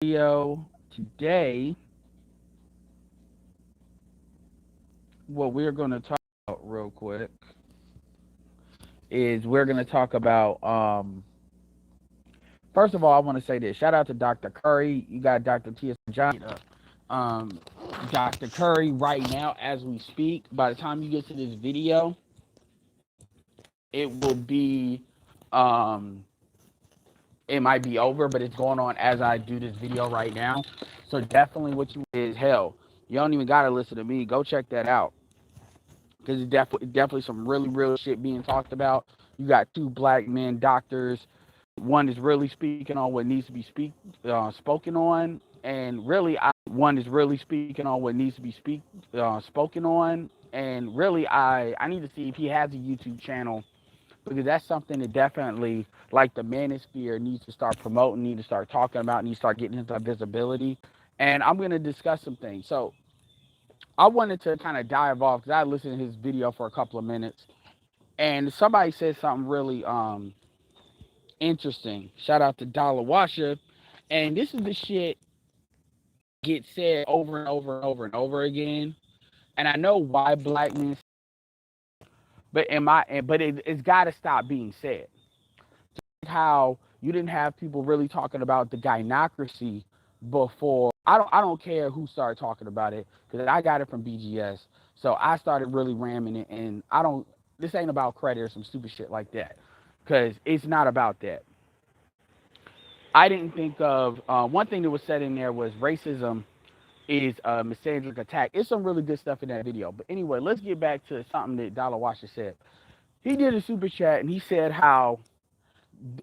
Video today, what we're going to talk about real quick is we're going to talk about first of all, I want to say this. Shout out to Dr. Curry. You got Dr. T.S. John. Um, Dr. Curry right now as we speak. By the time you get to this video, it will be um it might be over, but it's going on as I do this video right now. So definitely what you is hell. You don't even gotta listen to me. Go check that out. Because it's definitely some really real shit being talked about. You got two black men doctors. One is really speaking on what needs to be spoken on, and really, one is really speaking on what needs to be spoken on, and really, I need to see if he has a YouTube channel because that's something that definitely, like the manosphere, needs to start promoting, need to start talking about, need to start getting into visibility. And I'm going to discuss some things. So I wanted to kind of dive off because I listened to his video for a couple of minutes, and somebody said something really interesting. Shout out to Dollar Washer, and this is the shit gets said over and over and over and over again. And I know why black men, it's got to stop being said. How you didn't have people really talking about the gynocracy before. I don't care who started talking about it because I got it from BGS. So I started really ramming it, and I don't. This ain't about credit or some stupid shit like that, because it's not about that. I didn't think of one thing that was said in there was racism is a misandric attack. It's some really good stuff in that video. But anyway, let's get back to something that Dollar Washer said. He did a super chat and he said how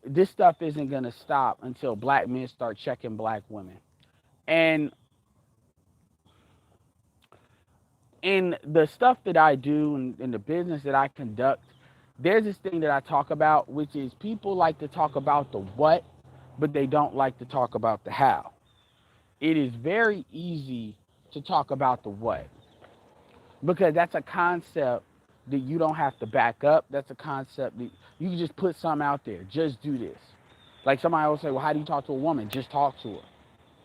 this stuff isn't going to stop until black men start checking black women. And in the stuff that I do and in the business that I conduct, there's this thing that I talk about, which is people like to talk about the what, but they don't like to talk about the how. It is very easy to talk about the what because that's a concept that you don't have to back up. That's a concept that you can just put something out there. Just do this. Like somebody will say, well, how do you talk to a woman? Just talk to her.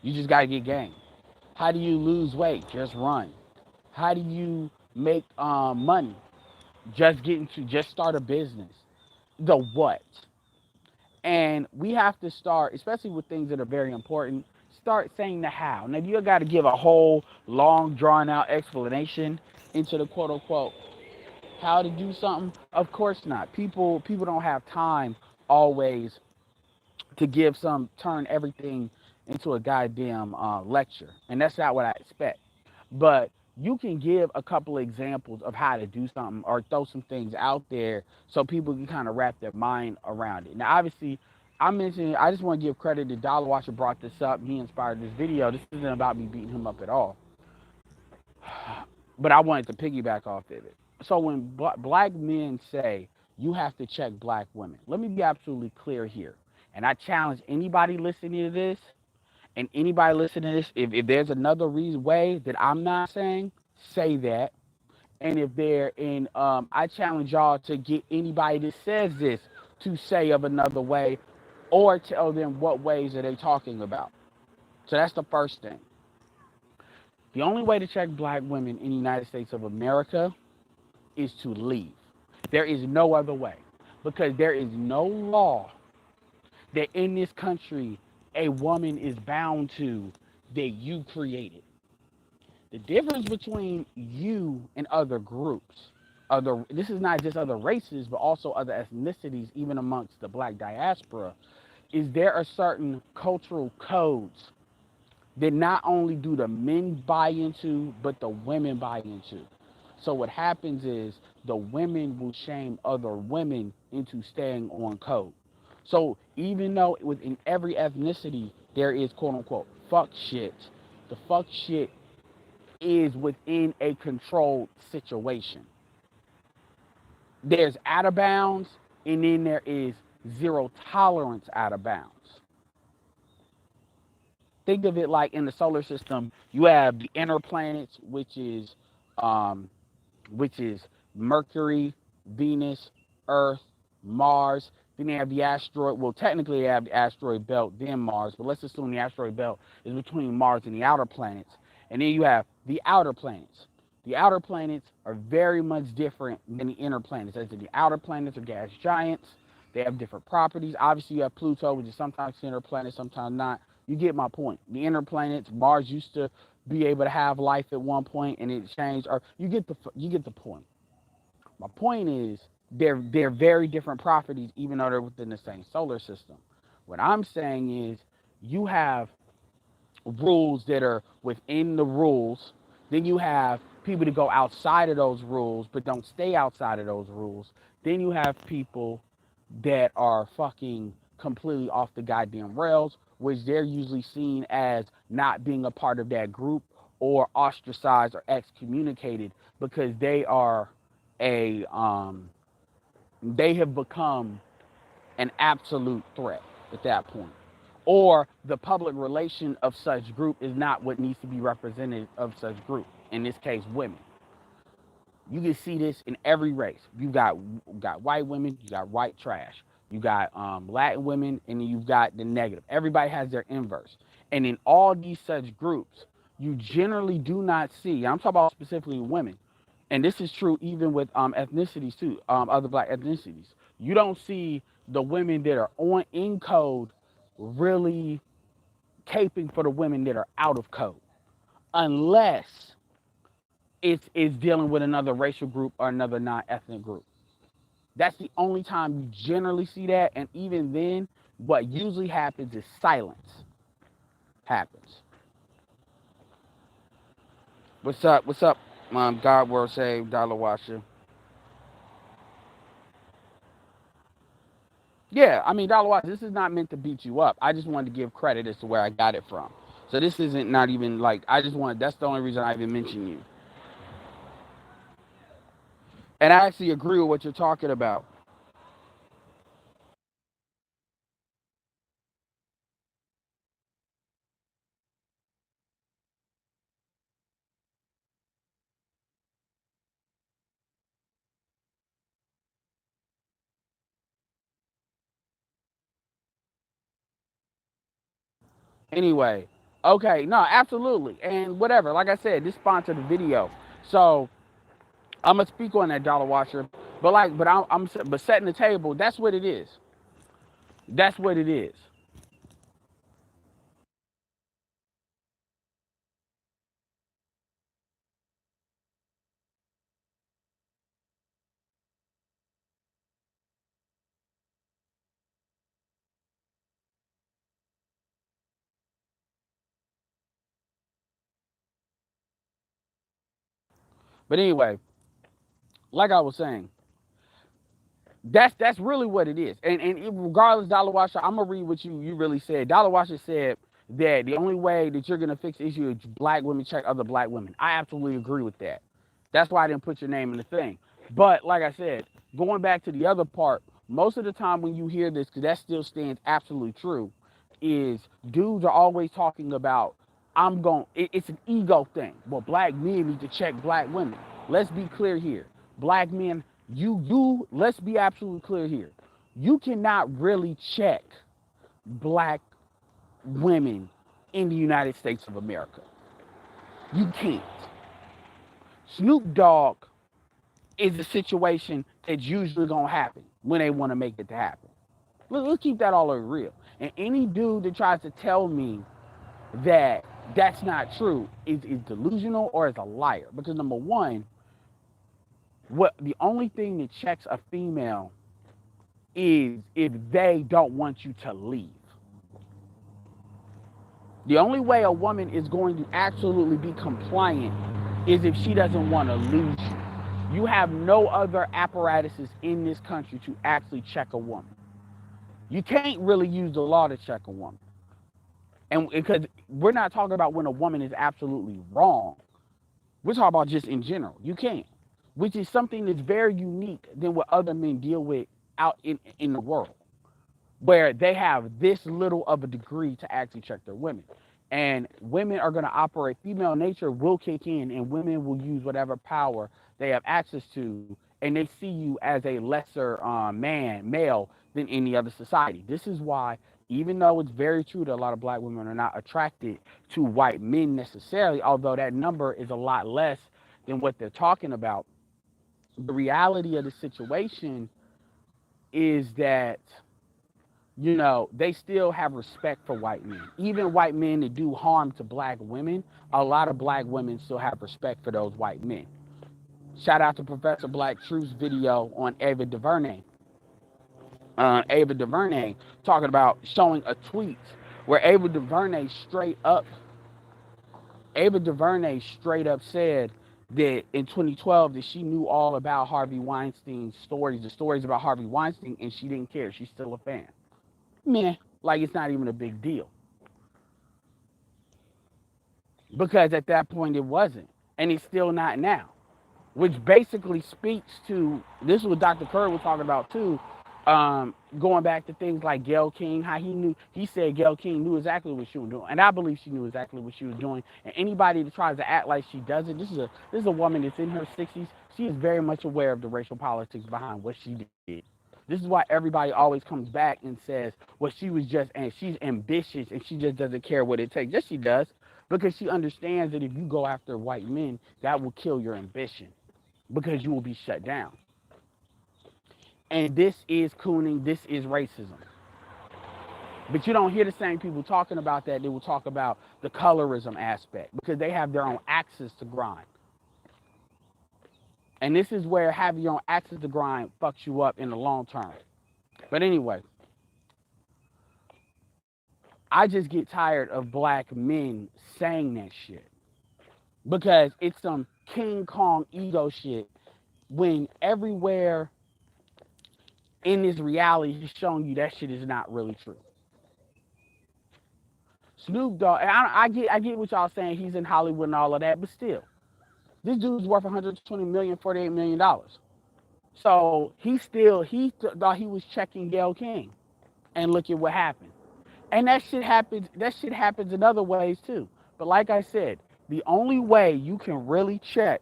You just got to get game. How do you lose weight? Just run. How do you make money? Just start a business. The what? And we have to start, especially with things that are very important, start saying the how. Now you got to give a whole long drawn out explanation into the quote unquote how to do something. Of course not. People don't have time always to give some turn everything into a goddamn lecture, and that's not what I expect. But you can give a couple of examples of how to do something or throw some things out there so people can kind of wrap their mind around it. Now, obviously, I just want to give credit to Dollar Washer brought this up. He inspired this video. This isn't about me beating him up at all, but I wanted to piggyback off of it. So when black men say you have to check black women, let me be absolutely clear here. And I challenge anybody listening to this and anybody listening to this, if there's another way that I'm not saying, say that. And if they're in, I challenge y'all to get anybody that says this to say of another way or tell them what ways are they talking about. So that's the first thing. The only way to check black women in the United States of America is to leave. There is no other way because there is no law that in this country a woman is bound to that you created. The difference between you and other groups, this is not just other races, but also other ethnicities, even amongst the black diaspora, is there are certain cultural codes that not only do the men buy into, but the women buy into. So what happens is the women will shame other women into staying on code. So even though within every ethnicity there is quote unquote fuck shit, the fuck shit is within a controlled situation. There's out of bounds, and then there is zero tolerance out of bounds. Think of it like in the solar system, you have the inner planets, um, which is Mercury, Venus, Earth, Mars. Then they have the asteroid. Well, technically, they have the asteroid belt, then Mars. But let's assume the asteroid belt is between Mars and the outer planets. And then you have the outer planets. The outer planets are very much different than the inner planets. As in, the outer planets are gas giants. They have different properties. Obviously, you have Pluto, which is sometimes inner planet, sometimes not. You get my point. The inner planets, Mars used to be able to have life at one point, and it changed. Or you get the point. My point is they're very different properties, even though they're within the same solar system. What I'm saying is you have rules that are within the rules. Then you have people that go outside of those rules but don't stay outside of those rules. Then you have people that are fucking completely off the goddamn rails, which they're usually seen as not being a part of that group or ostracized or excommunicated because a they have become an absolute threat at that point. Or the public relation of such group is not what needs to be represented of such group. In this case, women. You can see this in every race. You got white women, you got white trash. You got Latin women, and then you've got the negative. Everybody has their inverse. And in all these such groups, you generally do not see. I'm talking about specifically women, and this is true even with ethnicities too, other black ethnicities. You don't see the women that are on in code really caping for the women that are out of code, unless it's dealing with another racial group or another non-ethnic group. That's the only time you generally see that, and even then, what usually happens is silence happens. What's up? What's up? God World Save Dollar Washer. Yeah, I mean, Dollar Watch, this is not meant to beat you up. I just wanted to give credit as to where I got it from. So this isn't not even like, I just wanted, that's the only reason I even mentioned you. And I actually agree with what you're talking about. Anyway, okay, no, absolutely. And whatever, like I said, this sponsored the video. So I'm going to speak on that Dollar Washer. But setting the table, that's what it is. That's what it is. But anyway, like I was saying, that's really what it is. And regardless, Dollar Washer, I'm gonna read what you really said. Dollar Washer said that the only way that you're gonna fix the issue is black women check other black women. I absolutely agree with that. That's why I didn't put your name in the thing. But like I said, going back to the other part, most of the time when you hear this, because that still stands absolutely true, is dudes are always talking about it's an ego thing. Well, black men need to check black women. Let's be clear here. Black men, let's be absolutely clear here. You cannot really check black women in the United States of America. You can't. Snoop Dogg is a situation that's usually gonna happen when they want to make it to happen. Let's keep that all over real. And any dude that tries to tell me that that's not true is delusional or is a liar. Because number one, what the only thing that checks a female is if they don't want you to leave. The only way a woman is going to absolutely be compliant is if she doesn't want to lose you. You have no other apparatuses in this country to actually check a woman. You can't really use the law to check a woman. And because we're not talking about when a woman is absolutely wrong. We're talking about just in general. You can't. Which is something that's very unique than what other men deal with out in the world, where they have this little of a degree to actually check their women. And women are going to operate, female nature will kick in, and women will use whatever power they have access to, and they see you as a lesser male than any other society. This is why, even though it's very true that a lot of black women are not attracted to white men necessarily, although that number is a lot less than what they're talking about, the reality of the situation is that, they still have respect for white men. Even white men that do harm to black women, a lot of black women still have respect for those white men. Shout out to Professor Black Truth's video on Ava DuVernay. Ava DuVernay talking about showing a tweet where Ava DuVernay straight up said that in 2012 that she knew all about Harvey Weinstein's stories, the stories about Harvey Weinstein, and she didn't care. She's still a fan. Meh, like it's not even a big deal. Because at that point it wasn't. And it's still not now. Which basically speaks to, this is what Dr. Curry was talking about too, going back to things like Gayle King, how he said Gayle King knew exactly what she was doing. And I believe she knew exactly what she was doing. And anybody that tries to act like she doesn't, this is a woman that's in her 60s. She is very much aware of the racial politics behind what she did. This is why everybody always comes back and says, well, and she's ambitious and she just doesn't care what it takes. Yes, she does, because she understands that if you go after white men, that will kill your ambition because you will be shut down. And this is cooning, this is racism. But you don't hear the same people talking about that. They will talk about the colorism aspect because they have their own axes to grind. And this is where having your own axes to grind fucks you up in the long term. But anyway, I just get tired of black men saying that shit because it's some King Kong ego shit when everywhere in this reality is showing you that shit is not really true. Snoop Dogg, I get what y'all saying. He's in Hollywood and all of that, but still, this dude's worth 120 million, $48 million. So he thought he was checking Gayle King, and look at what happened. And that shit happens. That shit happens in other ways too. But like I said, the only way you can really check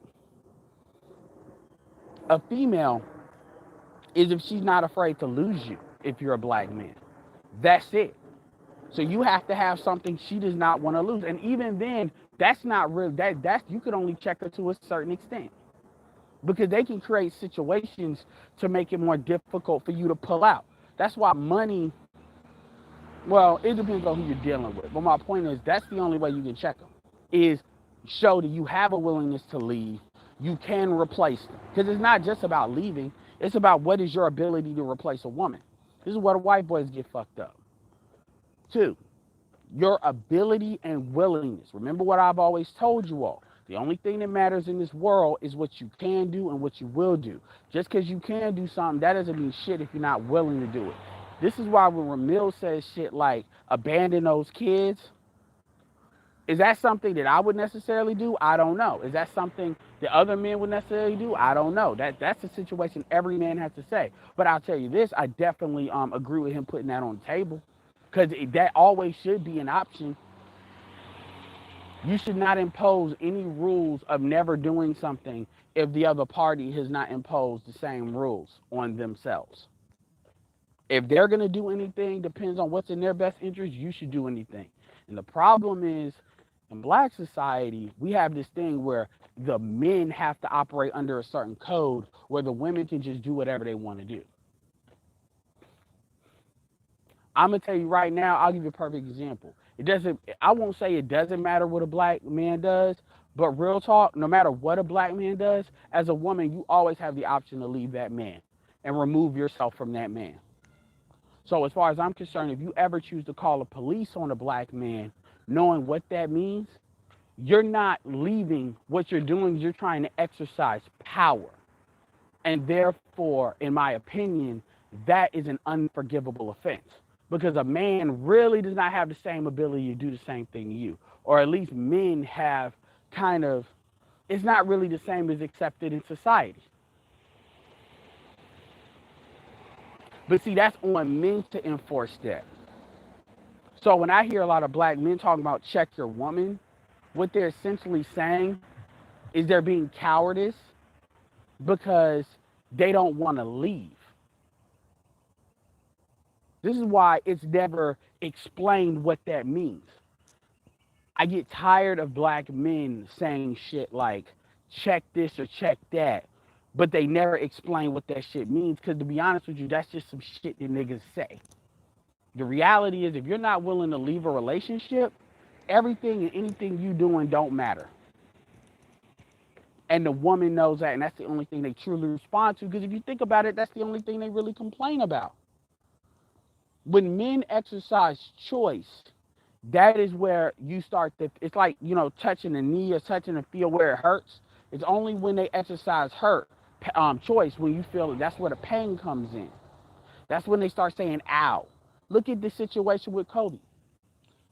a female is if she's not afraid to lose you. If you're a black man, that's it. So you have to have something she does not want to lose. And even then, that's not real. That's you can only check her to a certain extent. Because they can create situations to make it more difficult for you to pull out. That's why money, well, it depends on who you're dealing with. But my point is that's the only way you can check them, is show that you have a willingness to leave. You can replace them. Because it's not just about leaving. It's about what is your ability to replace a woman. This is where the white boys get fucked up. 2, your ability and willingness. Remember what I've always told you all. The only thing that matters in this world is what you can do and what you will do. Just because you can do something, that doesn't mean shit if you're not willing to do it. This is why when Ramil says shit like abandon those kids, is that something that I would necessarily do? I don't know. Is that something that other men would necessarily do? I don't know. That's a situation every man has to say. But I'll tell you this, I definitely agree with him putting that on the table, because that always should be an option. You should not impose any rules of never doing something if the other party has not imposed the same rules on themselves. If they're going to do anything, depends on what's in their best interest, you should do anything. And the problem is, in black society, we have this thing where the men have to operate under a certain code where the women can just do whatever they want to do. I'm going to tell you right now, I'll give you a perfect example. I won't say it doesn't matter what a black man does, but real talk, no matter what a black man does, as a woman, you always have the option to leave that man and remove yourself from that man. So as far as I'm concerned, if you ever choose to call the police on a black man, knowing what that means, you're not leaving. What you're doing is you're trying to exercise power. And therefore, in my opinion, that is an unforgivable offense. Because a man really does not have the same ability to do the same thing to you. Or at least men have it's not really the same as accepted in society. But see, that's on men to enforce that. So when I hear a lot of black men talking about check your woman, what they're essentially saying is they're being cowardice because they don't want to leave. This is why it's never explained what that means. I get tired of black men saying shit like check this or check that, but they never explain what that shit means. Because to be honest with you, that's just some shit that niggas say. The reality is, if you're not willing to leave a relationship, everything and anything you doing don't matter. And the woman knows that, and that's the only thing they truly respond to. Because if you think about it, that's the only thing they really complain about. When men exercise choice, that is where you start to, it's like, touching the knee or touching the feel where it hurts. It's only when they exercise choice, when you feel it, that's where the pain comes in. That's when they start saying, ow. Look at the situation with Kobe.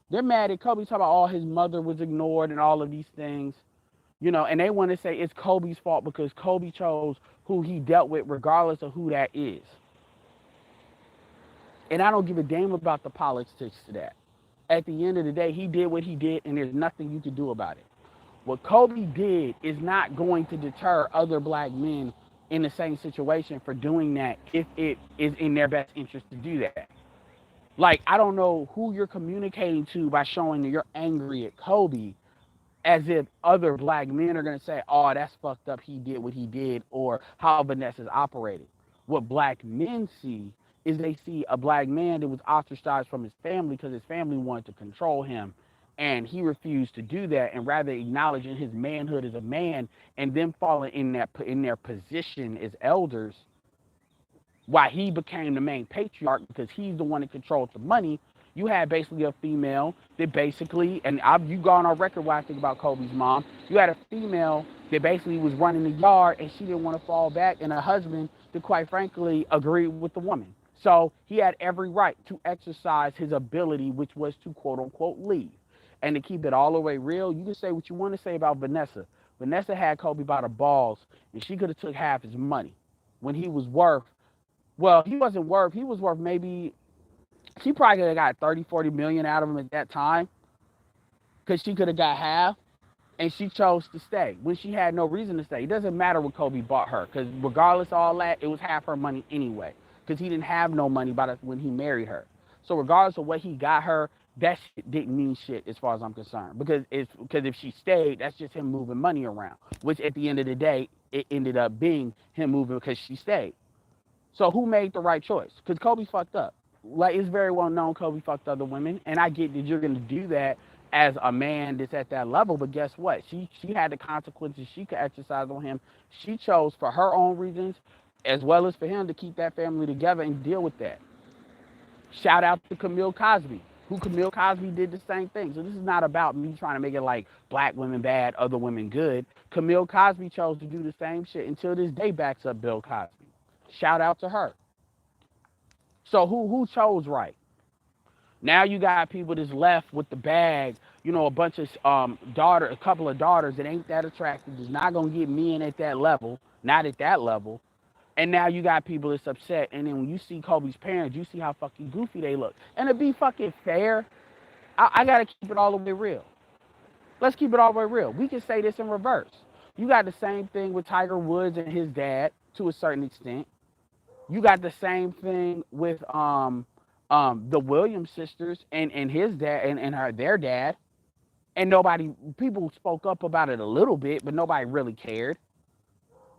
They're mad at Kobe, talking about all his mother was ignored and all of these things, and they want to say it's Kobe's fault because Kobe chose who he dealt with, regardless of who that is. And I don't give a damn about the politics to that. At the end of the day, he did what he did, and there's nothing you can do about it. What Kobe did is not going to deter other black men in the same situation for doing that if it is in their best interest to do that. Like, I don't know who you're communicating to by showing that you're angry at Kobe, as if other black men are going to say, oh, that's fucked up, he did what he did, or how Vanessa's operated. What black men see is they see a black man that was ostracized from his family because his family wanted to control him, and he refused to do that, and rather acknowledging his manhood as a man and them falling in their position as elders, why he became the main patriarch because he's the one that controlled the money. You had basically a female that basically, and you go on our record when I think about Kobe's mom, you had a female that basically was running the yard and she didn't want to fall back, and a husband that quite frankly agreed with the woman. So he had every right to exercise his ability, which was to quote unquote leave. And to keep it all the way real, you can say what you want to say about Vanessa. Vanessa had Kobe by the balls, and she could have took half his money when he was worth, well, he was worth maybe, she probably could have got 30, 40 million out of him at that time because she could have got half, and she chose to stay when she had no reason to stay. It doesn't matter what Kobe bought her because regardless of all that, it was half her money anyway because he didn't have no money when he married her. So regardless of what he got her, that shit didn't mean shit as far as I'm concerned because if she stayed, that's just him moving money around, which at the end of the day, it ended up being him moving because she stayed. So who made the right choice? Because Kobe fucked up. Like, it's very well known Kobe fucked other women, and I get that you're gonna do that as a man that's at that level. But guess what? She had the consequences she could exercise on him. She chose for her own reasons, as well as for him to keep that family together and deal with that. Shout out to Camille Cosby, who Camille Cosby did the same thing. So this is not about me trying to make it like black women bad, other women good. Camille Cosby chose to do the same shit until this day backs up Bill Cosby. Shout out to her. So who chose right? Now you got people that's left with the bag, a bunch of a couple of daughters that ain't that attractive, is not gonna get men at that level, not at that level. And now you got people that's upset. And then when you see Kobe's parents, you see how fucking goofy they look. And to be fucking fair, I gotta keep it all the way real. Let's keep it all the way real. We can say this in reverse. You got the same thing with Tiger Woods and his dad to a certain extent. You got the same thing with the Williams sisters and his dad and their dad. And people spoke up about it a little bit, but nobody really cared.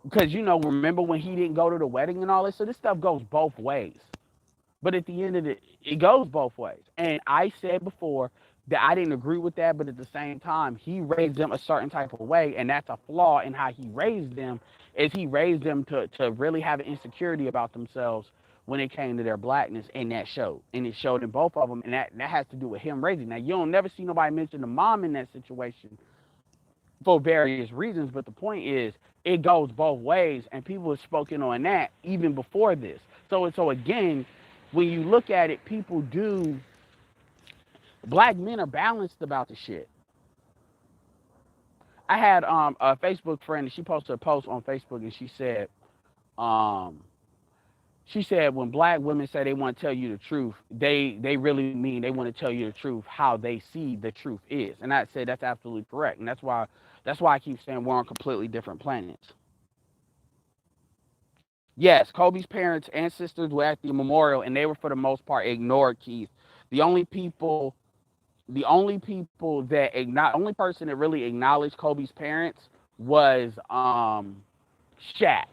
Because remember when he didn't go to the wedding and all this? So this stuff goes both ways. But at the end of it goes both ways. And I said before that I didn't agree with that, but at the same time, he raised them a certain type of way, and that's a flaw in how he raised them, is he raised them to really have an insecurity about themselves when it came to their blackness, and that showed. And it showed in both of them, and that has to do with him raising. Now, you don't never see nobody mention the mom in that situation for various reasons, but the point is, it goes both ways, and people have spoken on that even before this. So again, when you look at it, black men are balanced about the shit. I had a Facebook friend, and she posted a post on Facebook, and um she said when black women say they want to tell you the truth, they really mean they want to tell you the truth how they see the truth is. And I said that's absolutely correct. And that's why I keep saying we're on completely different planets. Yes, Kobe's parents and sisters were at the memorial, and they were for the most part ignored. Keith, the only people, only person that really acknowledged Kobe's parents was Shaq.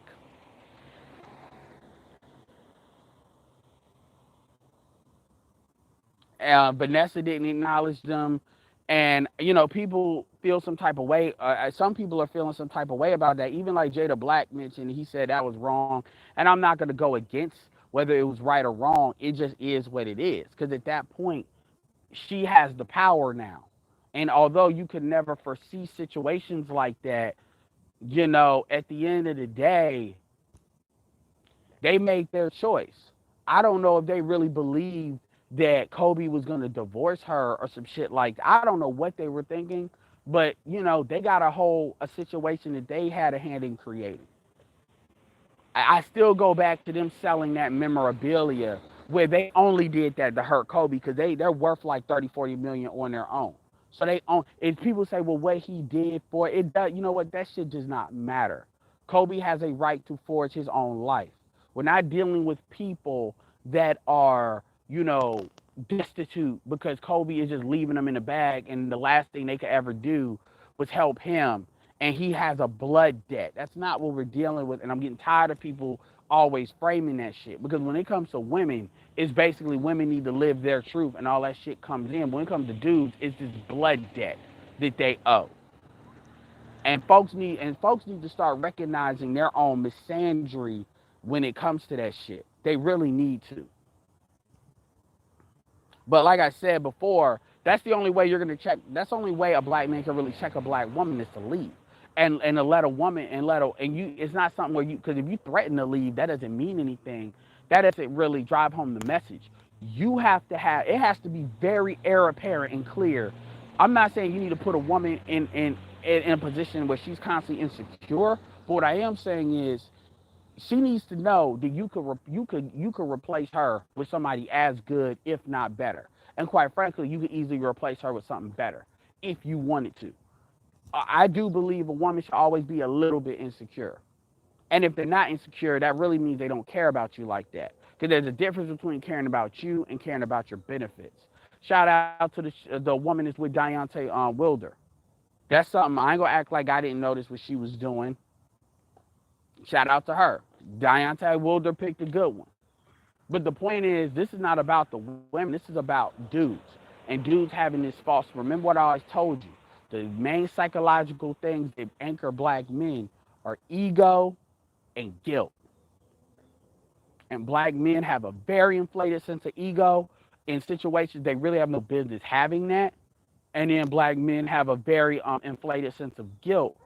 Vanessa didn't acknowledge them, and people feel some type of way. Some people are feeling some type of way about that. Even like Jada Black mentioned, he said that was wrong, and I'm not going to go against whether it was right or wrong. It just is what it is, because at that point, she has the power now, and although you could never foresee situations like that, at the end of the day, they made their choice. I don't know if they really believed that Kobe was going to divorce her or some shit like that. I don't know what they were thinking, but they got a situation that they had a hand in creating. I still go back to them selling that memorabilia where they only did that to hurt Kobe because they're worth like 30, 40 million on their own. So they own. If people say, well, what he did for it, does. You know what? That shit does not matter. Kobe has a right to forge his own life. We're not dealing with people that are, destitute because Kobe is just leaving them in a bag, and the last thing they could ever do was help him, and he has a blood debt. That's not what we're dealing with, and I'm getting tired of people always framing that shit, because when it comes to women, it's basically women need to live their truth, and all that shit comes in. When it comes to dudes, it's this blood debt that they owe. And folks need to start recognizing their own misandry when it comes to that shit. They really need to. But like I said before, that's the only way you're gonna check. That's the only way a black man can really check a black woman is to leave, and to let a woman and let a and you. It's not something where because if you threaten to leave, that doesn't mean anything. That doesn't really drive home the message. You have to have it has to be very air apparent and clear. I'm not saying you need to put a woman in a position where she's constantly insecure. But what I am saying is she needs to know that you could replace her with somebody as good, if not better. And quite frankly, you could easily replace her with something better if you wanted to. I do believe a woman should always be a little bit insecure. And if they're not insecure, that really means they don't care about you like that. Because there's a difference between caring about you and caring about your benefits. Shout out to the woman that's with Deontay Wilder. That's something I ain't gonna act like I didn't notice what she was doing. Shout out to her. Deontay Wilder picked a good one. But the point is, this is not about the women. This is about dudes. And dudes having this false. Remember what I always told you. The main psychological things that anchor black men are ego and guilt. And black men have a very inflated sense of ego in situations they really have no business having that. And then black men have a very inflated sense of guilt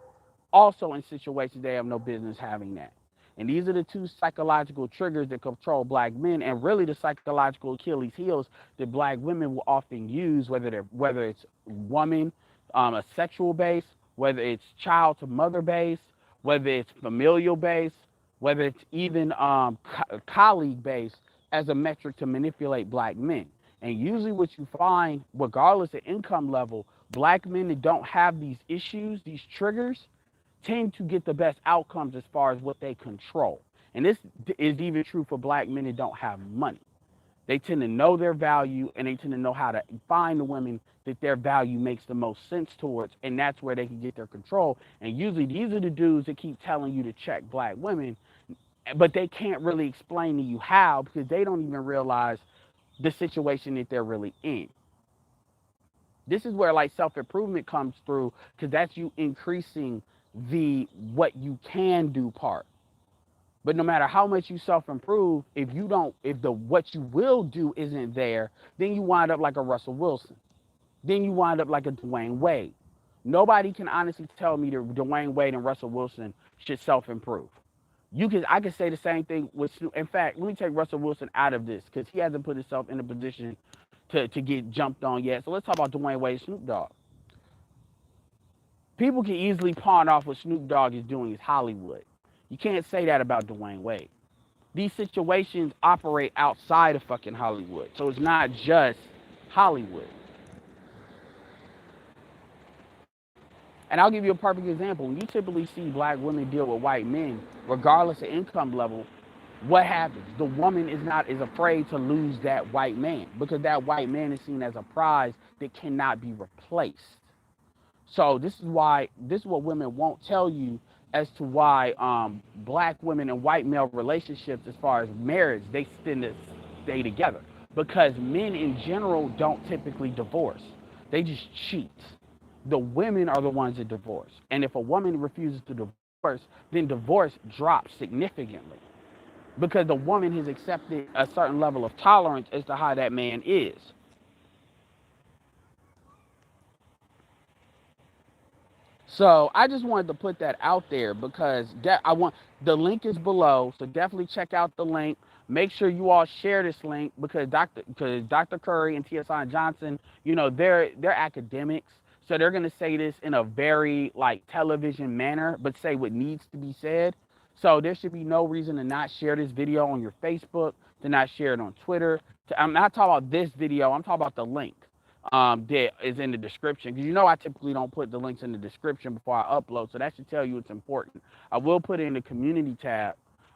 also in situations they have no business having that. And these are the two psychological triggers that control black men, and really the psychological Achilles heels that black women will often use, whether it's woman, a sexual base, whether it's child to mother base, whether it's familial base, whether it's even colleague base, as a metric to manipulate black men. And usually, what you find, regardless of income level, black men that don't have these issues, these triggers, tend to get the best outcomes as far as what they control. And this is even true for black men that don't have money. They tend to know their value, and they tend to know how to find the women that their value makes the most sense towards, and that's where they can get their control. And usually these are the dudes that keep telling you to check black women, but they can't really explain to you how, because they don't even realize the situation that they're really in. This is where like self-improvement comes through, because that's you increasing the what you can do part. But no matter how much you self-improve, if the what you will do isn't there, then you wind up like a Russell Wilson. Then you wind up like a Dwayne Wade. Nobody can honestly tell me that Dwayne Wade and Russell Wilson should self-improve. I could say the same thing with Snoop. In fact, let me take Russell Wilson out of this, because he hasn't put himself in a position to get jumped on yet. So let's talk about Dwayne Wade, Snoop Dogg. People can easily pawn off what Snoop Dogg is doing is Hollywood. You can't say that about Dwayne Wade. These situations operate outside of fucking Hollywood. So it's not just Hollywood. And I'll give you a perfect example. When you typically see black women deal with white men, regardless of income level, what happens? The woman is afraid to lose that white man because that white man is seen as a prize that cannot be replaced. So this is what women won't tell you as to why black women and white male relationships, as far as marriage, they tend to stay together because men in general don't typically divorce. They just cheat. The women are the ones that divorce, and if a woman refuses to divorce, then divorce drops significantly because the woman has accepted a certain level of tolerance as to how that man is. So I just wanted to put that out there because I want the link is below. So definitely check out the link. Make sure you all share this link because Dr. Curry and TSI Johnson, they're academics. So they're gonna say this in a very like television manner, but say what needs to be said. So there should be no reason to not share this video on your Facebook, to not share it on Twitter. I'm not talking about this video. I'm talking about the link that is in the description because I typically don't put the links in the description before I upload, so that should tell you it's important. I will put it in the community tab,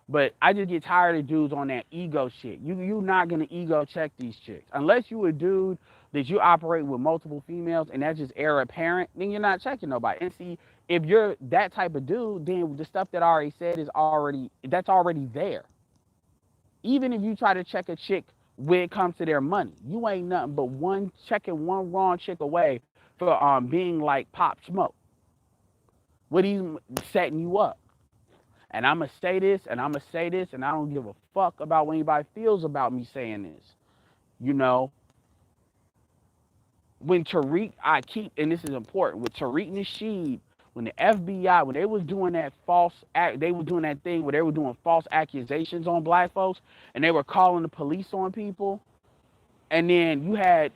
but I just get tired of dudes on that ego shit. You not gonna ego check these chicks unless you a dude that you operate with multiple females and that's just heir apparent. Then you're not checking nobody. And see, if you're that type of dude, then the stuff that I already said is already there. Even if you try to check a chick when it comes to their money, you ain't nothing but one wrong chick away for being like Pop Smoke. What he's setting you up. And I'm gonna say this, and I'm gonna say this, and I don't give a fuck about what anybody feels about me saying this. You know, when Tariq, and this is important, with Tariq Nasheed, when the FBI, when they was doing that they were doing that thing where they were doing false accusations on black folks, and they were calling the police on people. And then you had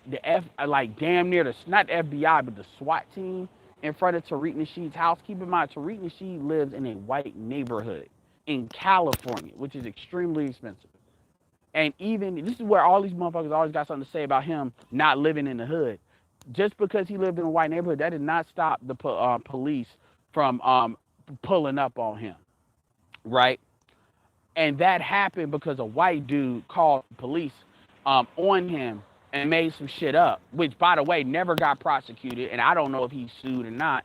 like damn near not the FBI, but the SWAT team in front of Tariq Nasheed's house. Keep in mind, Tariq Nasheed lives in a white neighborhood in California, which is extremely expensive. And even this is where all these motherfuckers always got something to say about him not living in the hood. Just because he lived in a white neighborhood, that did not stop the police from pulling up on him, right? And that happened because a white dude called police on him and made some shit up, which, by the way, never got prosecuted. And I don't know if he sued or not.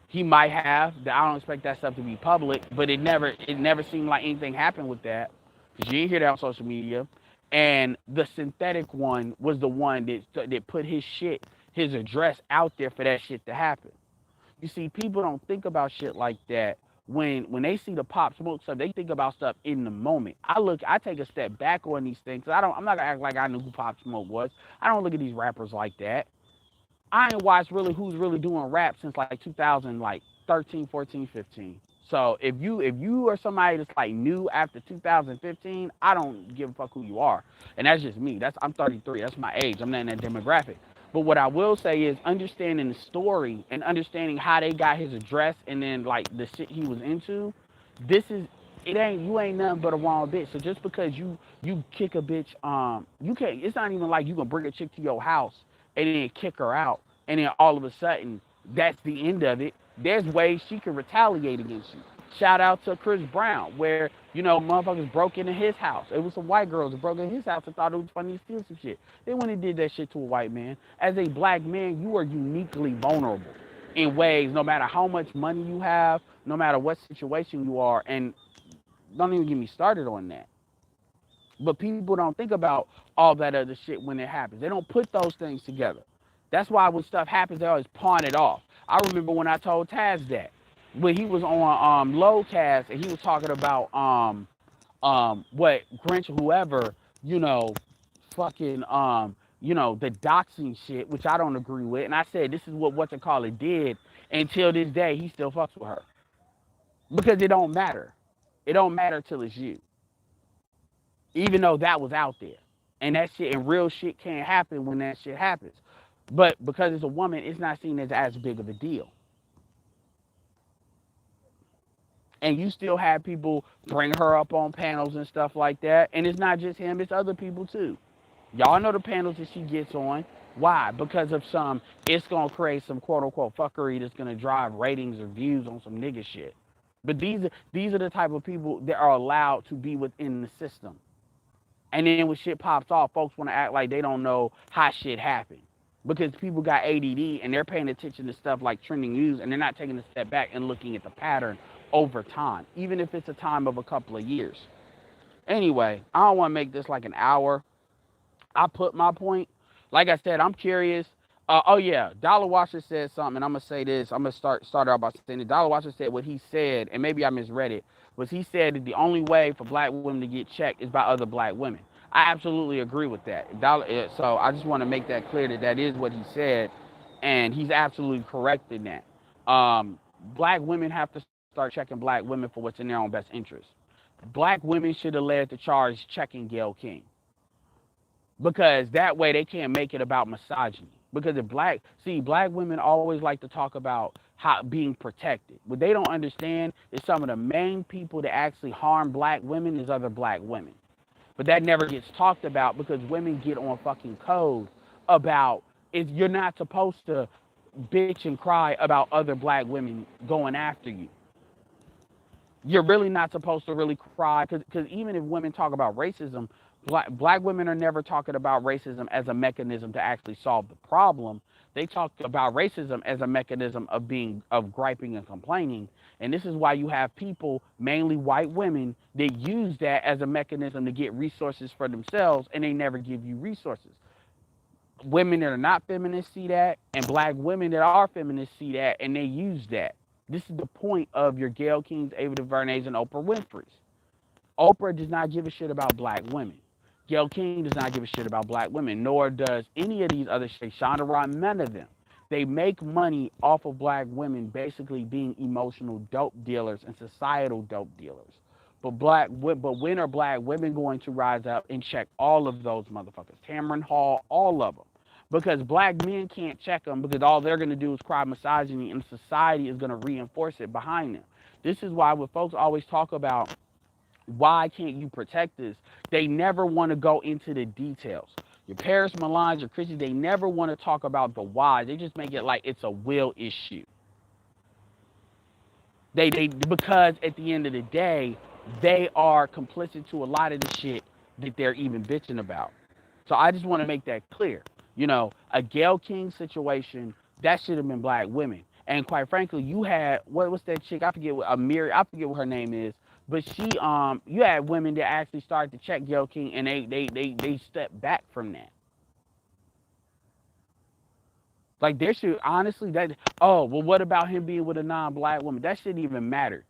He might have. I don't expect that stuff to be public, but it never seemed like anything happened with that because you didn't hear that on social media. And the synthetic one was the one that put his address out there for that shit to happen. You see, people don't think about shit like that. When they see the Pop Smoke stuff, they think about stuff in the moment. I take a step back on these things. I'm not gonna act like I knew who Pop Smoke was. I don't look at these rappers like that. I ain't watched really who's really doing rap since like 2000, like 13, 14, 15. So if you are somebody that's like new after 2015, I don't give a fuck who you are. And that's just me. I'm 33. That's my age. I'm not in that demographic. But what I will say is understanding the story and understanding how they got his address and then like the shit he was into. This is you ain't nothing but a wrong bitch. So just because you kick a bitch, you can't. It's not even like you can bring a chick to your house and then kick her out, and then all of a sudden that's the end of it. There's ways she can retaliate against you. Shout out to Chris Brown, where motherfuckers broke into his house. It was some white girls that broke into his house and thought it was funny to steal some shit. They went and did that shit to a white man. As a black man, you are uniquely vulnerable in ways, no matter how much money you have, no matter what situation you are, and don't even get me started on that. But people don't think about all that other shit when it happens. They don't put those things together. That's why when stuff happens, they always pawn it off. I remember when I told Taz that when he was on Lowcast and he was talking about what Grinch or whoever, you know, fucking the doxing shit, which I don't agree with. And I said this is what to call it did. Until this day, he still fucks with her because it don't matter. It don't matter till it's you, even though that was out there. And that shit and real shit can't happen when that shit happens. But because it's a woman, it's not seen as big of a deal. And you still have people bring her up on panels and stuff like that. And it's not just him, it's other people too. Y'all know the panels that she gets on. Why? Because of it's gonna create some quote unquote fuckery that's gonna drive ratings or views on some nigga shit. But these are the type of people that are allowed to be within the system. And then when shit pops off, folks want to act like they don't know how shit happened because people got ADD and they're paying attention to stuff like trending news and they're not taking a step back and looking at the pattern over time, even if it's a time of a couple of years. Anyway, I don't want to make this like an hour. I put my point. Like I said, I'm curious. Oh yeah, Dollar Washer said something, and I'm gonna say this. I'm gonna start out by saying that Dollar Washer said what he said, and maybe I misread it. Was he said that the only way for black women to get checked is by other black women? I absolutely agree with that. So I just want to make that clear that that is what he said, and he's absolutely correct in that. Black women have to start checking black women for what's in their own best interest. Black women should have led the charge checking Gayle King because that way they can't make it about misogyny. Because if black women always like to talk about how being protected. What they don't understand is some of the main people that actually harm black women is other black women. But that never gets talked about because women get on fucking code about if you're not supposed to bitch and cry about other black women going after you. You're really not supposed to really cry because even if women talk about racism, black women are never talking about racism as a mechanism to actually solve the problem. They talk about racism as a mechanism of griping and complaining. And this is why you have people, mainly white women, that use that as a mechanism to get resources for themselves, and they never give you resources. Women that are not feminists see that, and black women that are feminists see that, and they use that. This is the point of your Gayle Kings, Ava DuVernays, and Oprah Winfrey's. Oprah does not give a shit about black women. Gayle King does not give a shit about black women, nor does any of these other shit. Shonda Rhimes, none of them. They make money off of black women basically being emotional dope dealers and societal dope dealers. But when are black women going to rise up and check all of those motherfuckers? Tamron Hall, all of them. Because black men can't check them because all they're going to do is cry misogyny and society is going to reinforce it behind them. This is why when folks always talk about why can't you protect this, they never want to go into the details. Your Paris Milans, your Chrissy, they never want to talk about the why. They just make it like it's a will issue. They because at the end of the day, they are complicit to a lot of the shit that they're even bitching about. So I just want to make that clear. A Gayle King situation, that should have been black women. And quite frankly, you had what's that chick? I forget what Amiri, I forget what her name is. But you had women that actually started to check Gayle King, and they stepped back from that. Like there should honestly that. Oh well, what about him being with a non-black woman? That shouldn't even matter.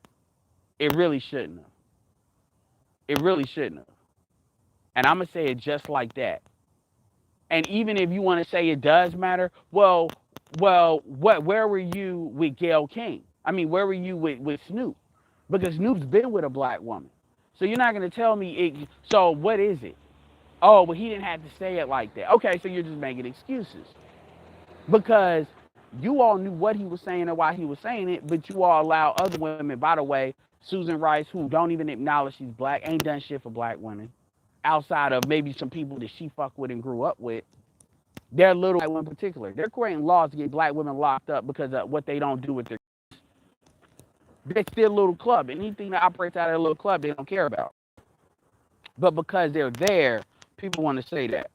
It really shouldn't have. It really shouldn't have. And I'm gonna say it just like that. And even if you want to say it does matter, where were you with Gayle King? I mean, where were you with Snoop? Because Snoop's been with a black woman. So you're not gonna tell me it. So what is it? Oh, well, he didn't have to say it like that. Okay, so you're just making excuses because you all knew what he was saying and why he was saying it, but you all allow other women. By the way, Susan Rice, who don't even acknowledge she's black, ain't done shit for black women outside of maybe some people that she fucked with and grew up with. They're little white women in particular. They're creating laws to get black women locked up because of what they don't do with their. They're still a little club. Anything that operates out of a little club, they don't care about. But because they're there, people want to say that.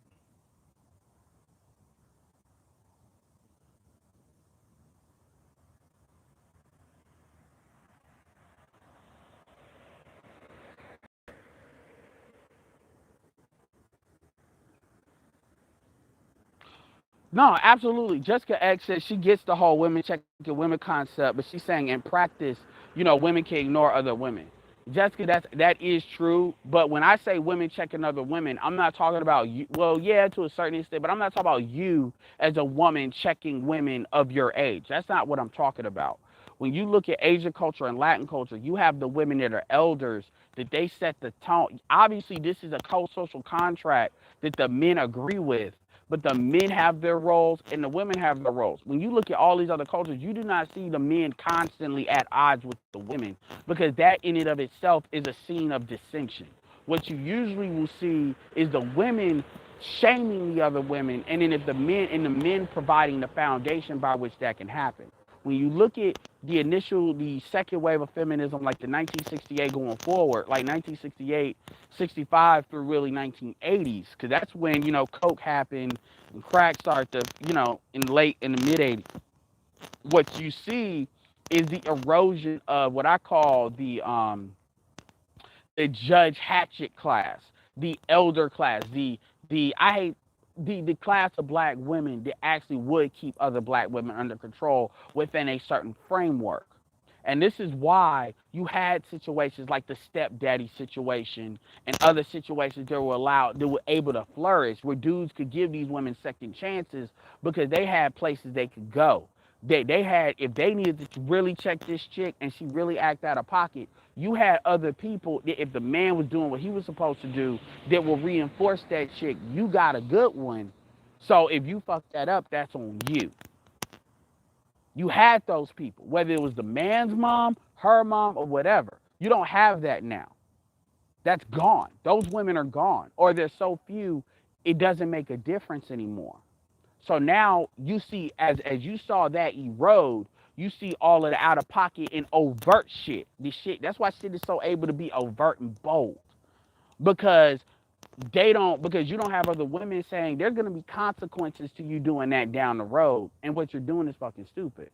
No, absolutely. Jessica X says she gets the whole women checking women concept, but she's saying in practice, women can ignore other women. Jessica, that is true. But when I say women checking other women, I'm not talking about you. Well, yeah, to a certain extent, but I'm not talking about you as a woman checking women of your age. That's not what I'm talking about. When you look at Asian culture and Latin culture, you have the women that are elders that they set the tone. Obviously, this is a co-social contract that the men agree with, but the men have their roles and the women have their roles. When you look at all these other cultures, you do not see the men constantly at odds with the women because that in and of itself is a scene of dissension. What you usually will see is the women shaming the other women, and then if the men providing the foundation by which that can happen. when you look at the second wave of feminism, like the 1968 going forward, like 1968, 65 through really 1980s, because that's when coke happened and crack started to in the mid 80s. What you see is the erosion of what I call the Judge Hatchet class, the elder class, the I hate the class of black women that actually would keep other black women under control within a certain framework. And this is why you had situations like the stepdaddy situation and other situations that were able to flourish, where dudes could give these women second chances because they had places they could go. They had, if they needed to really check this chick and she really act out of pocket, you had other people that if the man was doing what he was supposed to do, that will reinforce that chick. You got a good one. So if you fuck that up, that's on you. You had those people, whether it was the man's mom, her mom, or whatever. You don't have that now. That's gone. Those women are gone, or there's so few, it doesn't make a difference anymore. So now you see, as you saw that erode, you see all of the out of pocket and overt shit. This shit. That's why shit is so able to be overt and bold, because because you don't have other women saying there's gonna be consequences to you doing that down the road, and what you're doing is fucking stupid.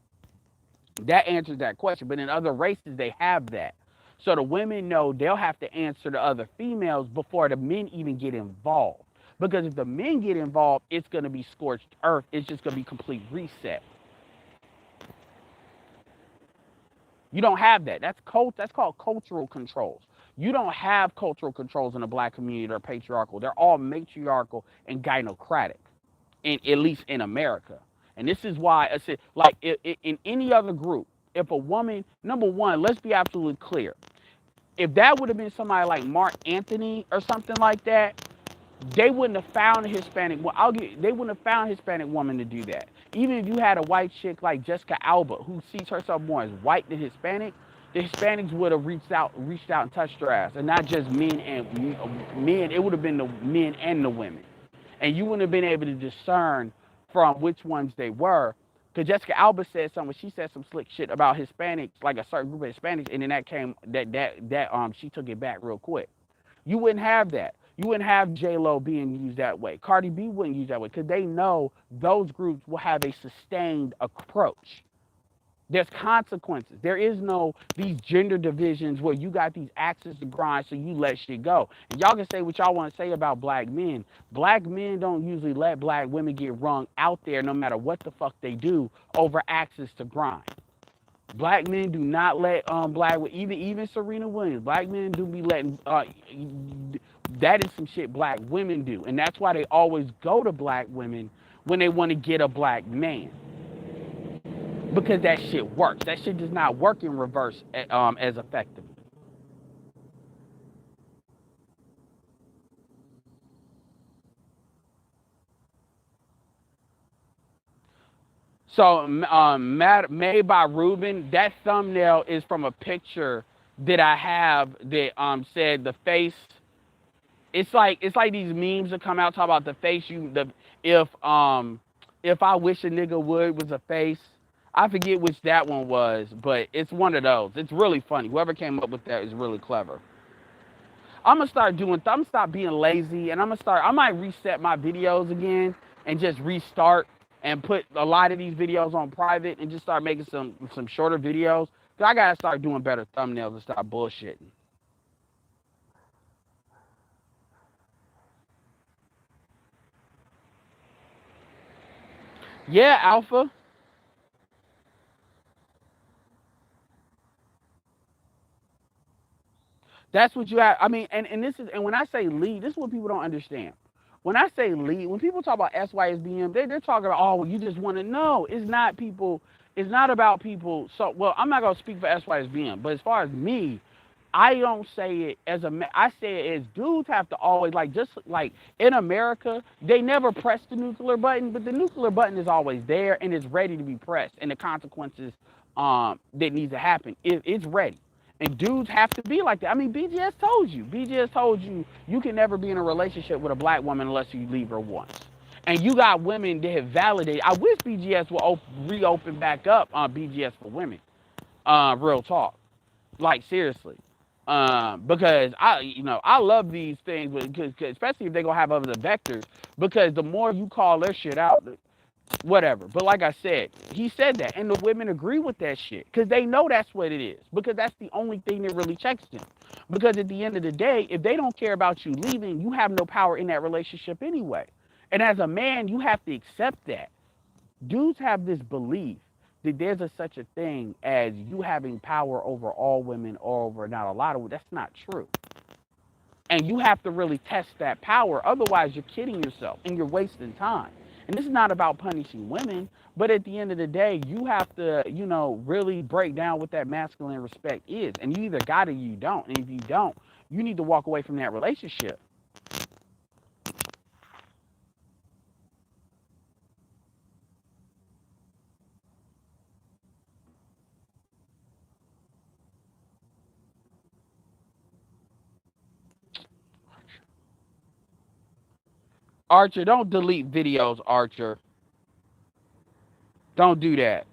That answers that question. But in other races, they have that. So the women know they'll have to answer to other females before the men even get involved. Because if the men get involved, it's going to be scorched earth. It's just going to be complete reset. You don't have that. That's called cultural controls. You don't have cultural controls in the black community that are patriarchal. They're all matriarchal and gynocratic, at least in America. And this is why I said, like, in any other group, if a woman, number one, let's be absolutely clear. If that would have been somebody like Mark Anthony or something like that, they wouldn't have found a Hispanic. Well, they wouldn't have found a Hispanic woman to do that. Even if you had a white chick like Jessica Alba, who sees herself more as white than Hispanic, the Hispanics would have reached out and touched her ass, and not just men and men. It would have been the men and the women, and you wouldn't have been able to discern from which ones they were. Because Jessica Alba said something. She said some slick shit about Hispanics, like a certain group of Hispanics, and then she took it back real quick. You wouldn't have that. You wouldn't have J Lo being used that way. Cardi B wouldn't use that way because they know those groups will have a sustained approach. There's consequences. There is no these gender divisions where you got these axes to grind, so you let shit go. And y'all can say what y'all want to say about black men. Black men don't usually let black women get wrung out there, no matter what the fuck they do, over axes to grind. Black men do not let black, even Serena Williams. Black men do be letting that is some shit black women do, and that's why they always go to black women when they want to get a black man, because that shit works. That shit does not work in reverse as effectively. So, made by Ruben. That thumbnail is from a picture that I have that said the face. It's like these memes that come out talk about the face if I wish a nigga would was a face. I forget which that one was, but it's one of those. It's really funny. Whoever came up with that is really clever. I'm gonna stop being lazy, and I might reset my videos again and just restart and put a lot of these videos on private and just start making some shorter videos. Cause I gotta start doing better thumbnails and stop bullshitting. Yeah, Alpha. That's what you have. I mean, and this is, and when I say lead, this is what people don't understand. When I say lead, when people talk about SYSBM, they're talking about, oh, well, you just want to know. It's not people. It's not about people. So, well, I'm not gonna speak for SYSBM, but as far as me, I don't say it as I say it as dudes have to always, like, just like in America, they never press the nuclear button, but the nuclear button is always there and it's ready to be pressed, and the consequences that needs to happen, it's ready. And dudes have to be like that. I mean, BGS told you. BGS told you you can never be in a relationship with a black woman unless you leave her once. And you got women that have validated. I wish BGS will reopen back up on BGS for women. Real talk, like seriously. Because I love these things, because especially if they gonna have other vectors. Because the more you call their shit out, whatever. But like I said, he said that, and the women agree with that shit because they know that's what it is. Because that's the only thing that really checks them. Because at the end of the day, if they don't care about you leaving, you have no power in that relationship anyway. And as a man, you have to accept that. Dudes have this belief that there's such a thing as you having power over all women or over not a lot of women. That's not true. And you have to really test that power. Otherwise, you're kidding yourself and you're wasting time. And this is not about punishing women, but at the end of the day, you have to, really break down what that masculine respect is. And you either got it or you don't. And if you don't, you need to walk away from that relationship. Archer, don't delete videos, Archer. Don't do that.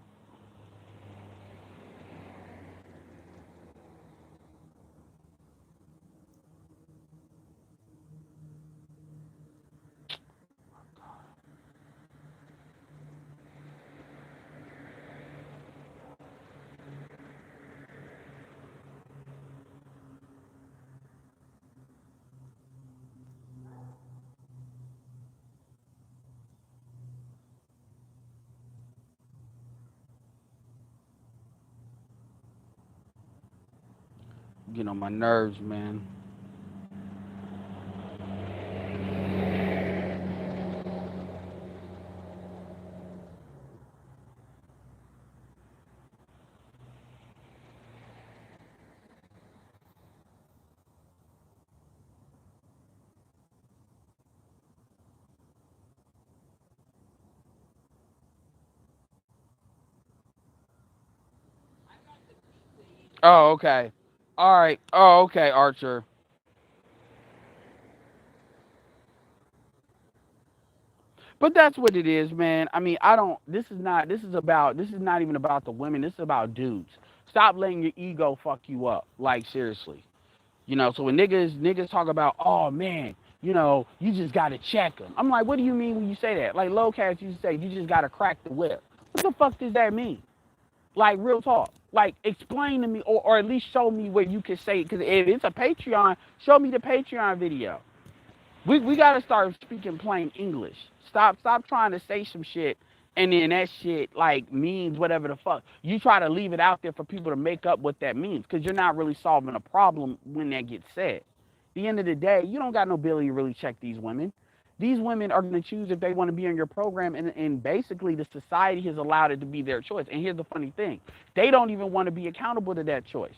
Get on my nerves, man. Oh, okay. All right. Oh, okay, Archer. But that's what it is, man. I mean, I don't. This is not even about the women. This is about dudes. Stop letting your ego fuck you up. Like seriously, So when niggas talk about, oh man, you just gotta check them. I'm like, what do you mean when you say that? Like low cats used to say, you just gotta crack the whip. What the fuck does that mean? Like real talk. Like explain to me, or at least show me where you can say it. Because if it's a Patreon, show me the Patreon video. We gotta start speaking plain English. Stop trying to say some shit and then that shit like means whatever the fuck. You try to leave it out there for people to make up what that means because you're not really solving a problem when that gets said. At the end of the day, you don't got no ability to really check these women. These women are gonna choose if they want to be in your program, and basically the society has allowed it to be their choice. And here's the funny thing: they don't even want to be accountable to that choice.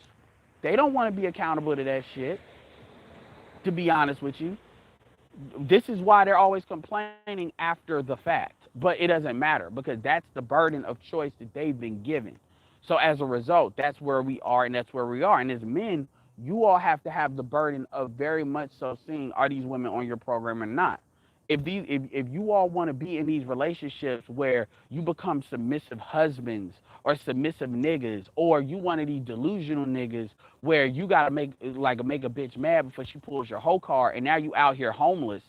They don't want to be accountable to that shit. To be honest with you, this is why they're always complaining after the fact. But it doesn't matter because that's the burden of choice that they've been given. So as a result, that's where we are and that's where we are. And as men, you all have to have the burden of very much so seeing, are these women on your program or not? If you all want to be in these relationships where you become submissive husbands or submissive niggas, or you one of these delusional niggas where you gotta make a bitch mad before she pulls your whole car, and now you out here homeless.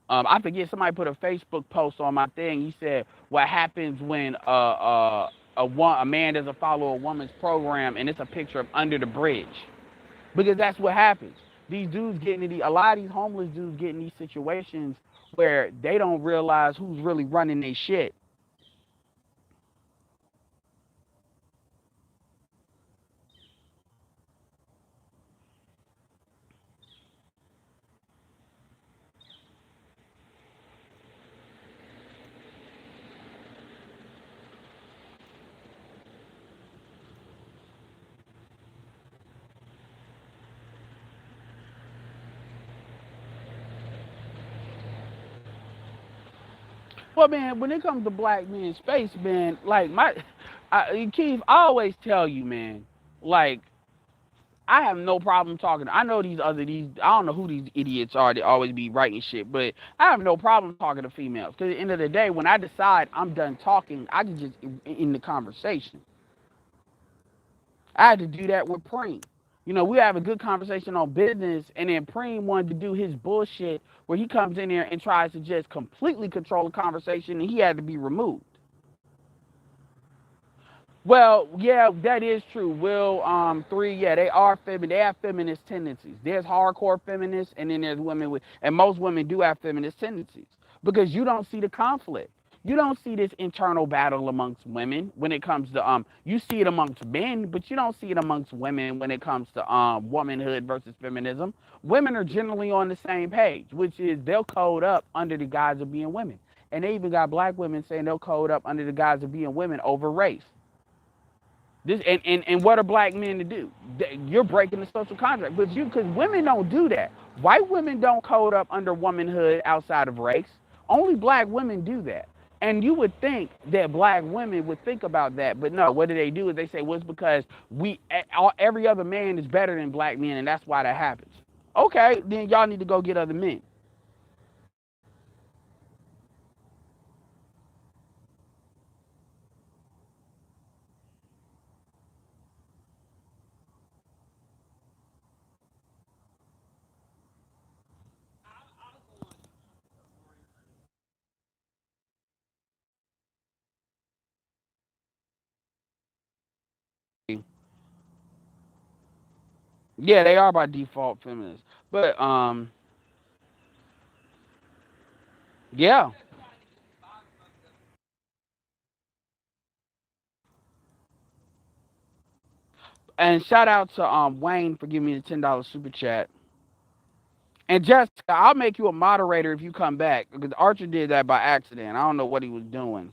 I forget, somebody put a Facebook post on my thing. He said, "What happens when a man doesn't follow a woman's program, and it's a picture of under the bridge?" Because that's what happens. These dudes get into a lot of these homeless dudes get in these situations where they don't realize who's really running their shit. Well, man, when it comes to black men space, man, like Keith, I always tell you, man, like I have no problem talking. I know these. I don't know who these idiots are that always be writing shit, but I have no problem talking to females. Because at the end of the day, when I decide I'm done talking, I can just in the conversation. I had to do that with Preem. You know, we have a good conversation on business, and then Preem wanted to do his bullshit where he comes in there and tries to just completely control the conversation, and he had to be removed. Well, yeah, that is true. Will three, yeah, they are feminine. They have feminist tendencies. There's hardcore feminists, and then there's women with, and most women do have feminist tendencies because you don't see the conflict. You don't see this internal battle amongst women when it comes to You see it amongst men, but you don't see it amongst women when it comes to womanhood versus feminism. Women are generally on the same page, which is they'll code up under the guise of being women, and they even got black women saying they'll code up under the guise of being women over race. This and what are black men to do? You're breaking the social contract, but you because women don't do that. White women don't code up under womanhood outside of race. Only black women do that. And you would think that black women would think about that, but no. What do? Is they say, well, it's because every other man is better than black men, and that's why that happens. Okay, then y'all need to go get other men. Yeah, they are by default feminists, but yeah. And shout out to Wayne for giving me the $10 super chat. And Jessica, I'll make you a moderator if you come back because Archer did that by accident. I don't know what he was doing.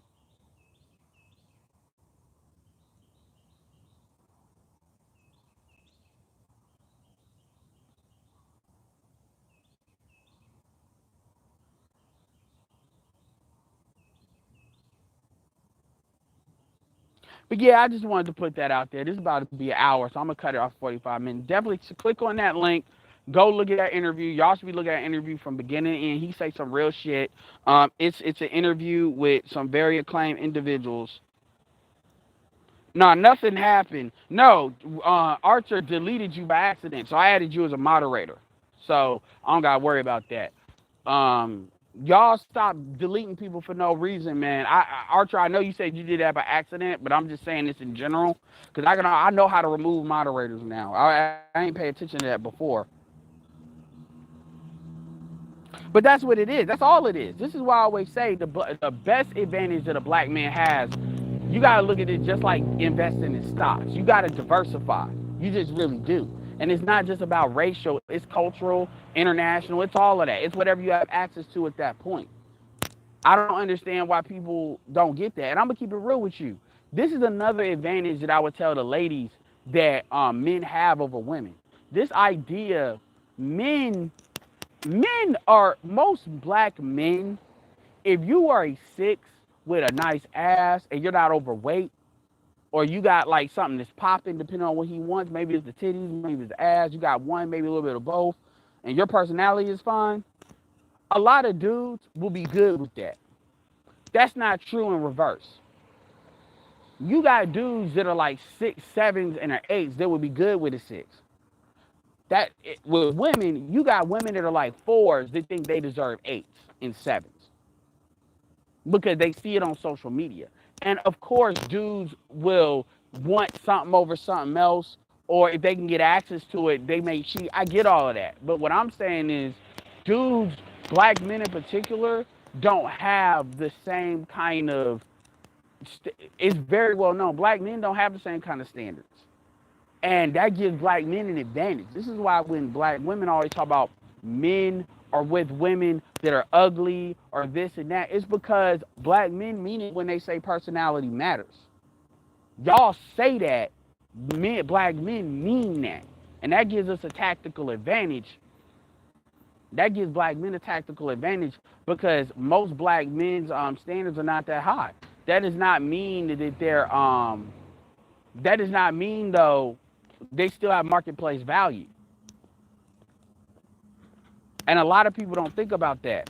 But yeah, I just wanted to put that out there. This is about to be an hour, so I'm gonna cut it off 45 minutes. Definitely click on that link. Go look at that interview. Y'all should be looking at that interview from beginning to end. He say some real shit. It's an interview with some very acclaimed individuals. No, nothing happened. No, Archer deleted you by accident, so I added you as a moderator. So I don't gotta worry about that. Um, y'all stop deleting people for no reason, man. Archer, I know you said you did that by accident, but I'm just saying this in general because I know how to remove moderators now. I ain't pay attention to that before. But that's what it is. That's all it is. This is why I always say the best advantage that a black man has, you got to look at it just like investing in stocks. You got to diversify. You just really do. And it's not just about racial, it's cultural, international, it's all of that. It's whatever you have access to at that point. I don't understand why people don't get that. And I'm going to keep it real with you. This is another advantage that I would tell the ladies that men have over women. This idea, men men are most black men. If you are a six with a nice ass and you're not overweight, or you got like something that's popping, depending on what he wants, maybe it's the titties, maybe it's the ass, you got one, maybe a little bit of both, and your personality is fine, a lot of dudes will be good with that. That's not true in reverse. You got dudes that are like six, sevens, and are eights that would be good with a six. With women, you got women that are like fours that think they deserve eights and sevens because they see it on social media. And of course, dudes will want something over something else, or if they can get access to it, they may cheat. I get all of that. But what I'm saying is, dudes, black men in particular, don't have the same kind of, it's very well known. Black men don't have the same kind of standards. And that gives black men an advantage. This is why when black women always talk about men are with women that are ugly or this and that, it's because black men mean it when they say personality matters. Y'all say that, black men mean that. And that gives us a tactical advantage. That gives black men a tactical advantage because most black men's standards are not that high. That does not mean that they're that does not mean though they still have marketplace value. And a lot of people don't think about that.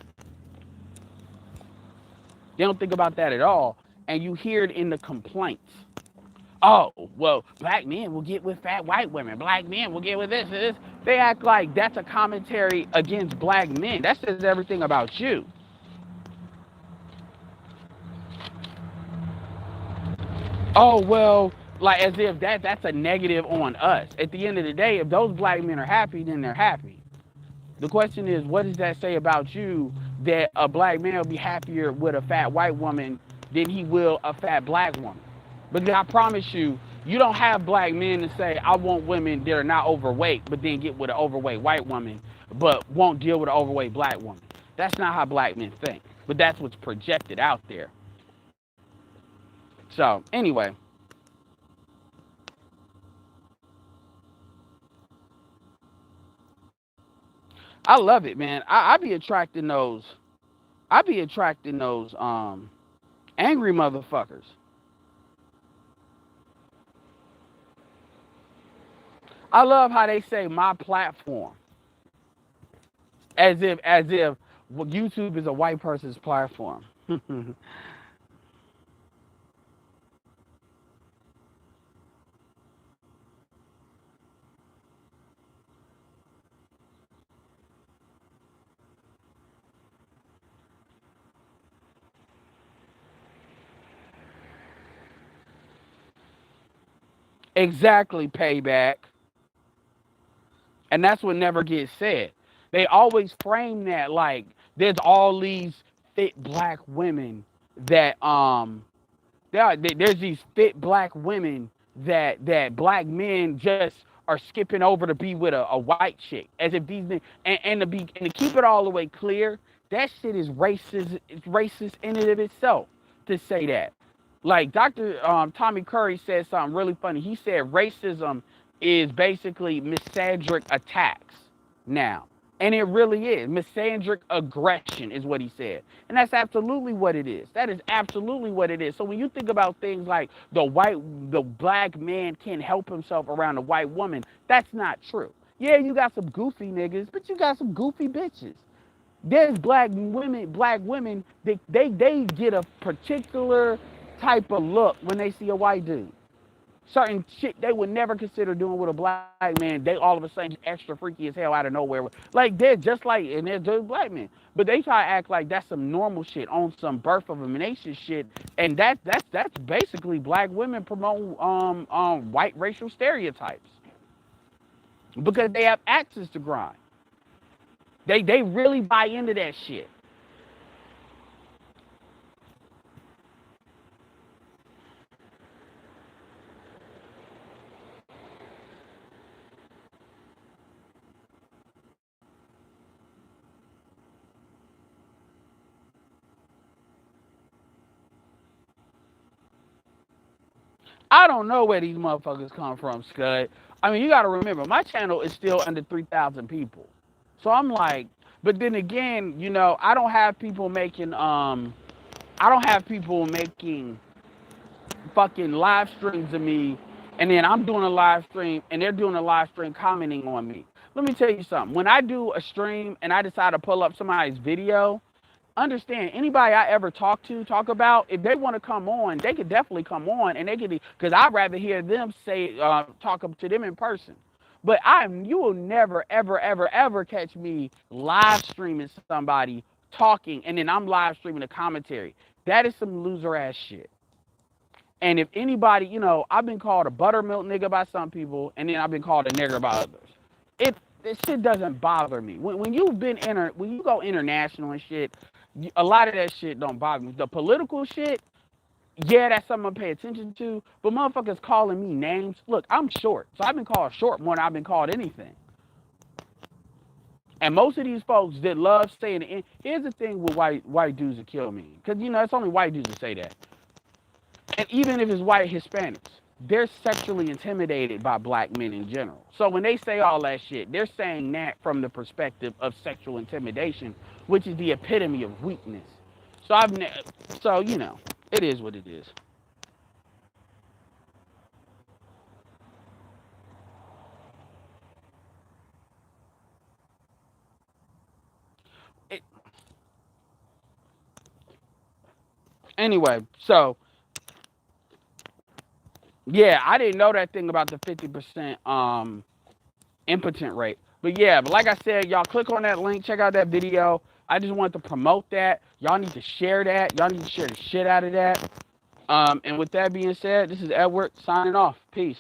They don't think about that at all. And you hear it in the complaints. Oh, well, black men will get with fat white women. Black men will get with this and this. They act like that's a commentary against black men. That says everything about you. Oh, well, like as if that's a negative on us. At the end of the day, if those black men are happy, then they're happy. The question is, what does that say about you that a black man will be happier with a fat white woman than he will a fat black woman? Because I promise you, you don't have black men to say, I want women that are not overweight, but then get with an overweight white woman, but won't deal with an overweight black woman. That's not how black men think. But that's what's projected out there. So, anyway, I love it, man. I be attracting those. I be attracting those angry motherfuckers. I love how they say my platform, as if well, YouTube is a white person's platform. Exactly, payback. And that's what never gets said. They always frame that like there's all these fit black women that there's these fit black women that black men just are skipping over to be with a white chick, as if these and to keep it all the way clear, that shit is racist. It's racist in and of itself to say that. Like Dr. Tommy Curry said something really funny. He said racism is basically misandric attacks now. And it really is. Misandric aggression is what he said. And that's absolutely what it is. That is absolutely what it is. So when you think about things like the black man can't help himself around a white woman, that's not true. Yeah, you got some goofy niggas, but you got some goofy bitches. There's black women, they get a particular type of look when they see a white dude. Certain shit they would never consider doing with a black man, they all of a sudden extra freaky as hell out of nowhere. Like they're just like, and they're just black men, but they try to act like that's some normal shit on some birth of a nation shit, and that's basically black women promoting white racial stereotypes because they have access to grind. They really buy into that shit. I don't know where these motherfuckers come from, Scud. I mean, you got to remember, my channel is still under 3,000 people. So I'm like, but then again, I don't have people making fucking live streams of me, and then I'm doing a live stream, and they're doing a live stream commenting on me. Let me tell you something. When I do a stream and I decide to pull up somebody's video, understand anybody I ever talk about, if they want to come on, they could definitely come on, and they could, because I'd rather hear them say talk up to them in person. But you will never ever ever ever catch me live streaming somebody talking, and then I'm live streaming a commentary. That is some loser ass shit. And if anybody, I've been called a buttermilk nigga by some people, and then I've been called a nigger by others. This shit doesn't bother me. When you go international and shit, a lot of that shit don't bother me. The political shit, yeah, that's something I pay attention to. But motherfuckers calling me names. Look, I'm short, so I've been called short more than I've been called anything. And most of these folks that love saying it, here's the thing with white dudes that kill me, because it's only white dudes that say that. And even if it's white Hispanics, they're sexually intimidated by black men in general. So when they say all that shit, they're saying that from the perspective of sexual intimidation, which is the epitome of weakness. So it is what it is. Anyway, so yeah, I didn't know that thing about the 50% impotent rate. But yeah, but like I said, y'all click on that link, check out that video. I just wanted to promote that. Y'all need to share that. Y'all need to share the shit out of that. And with that being said, this is Edward signing off. Peace.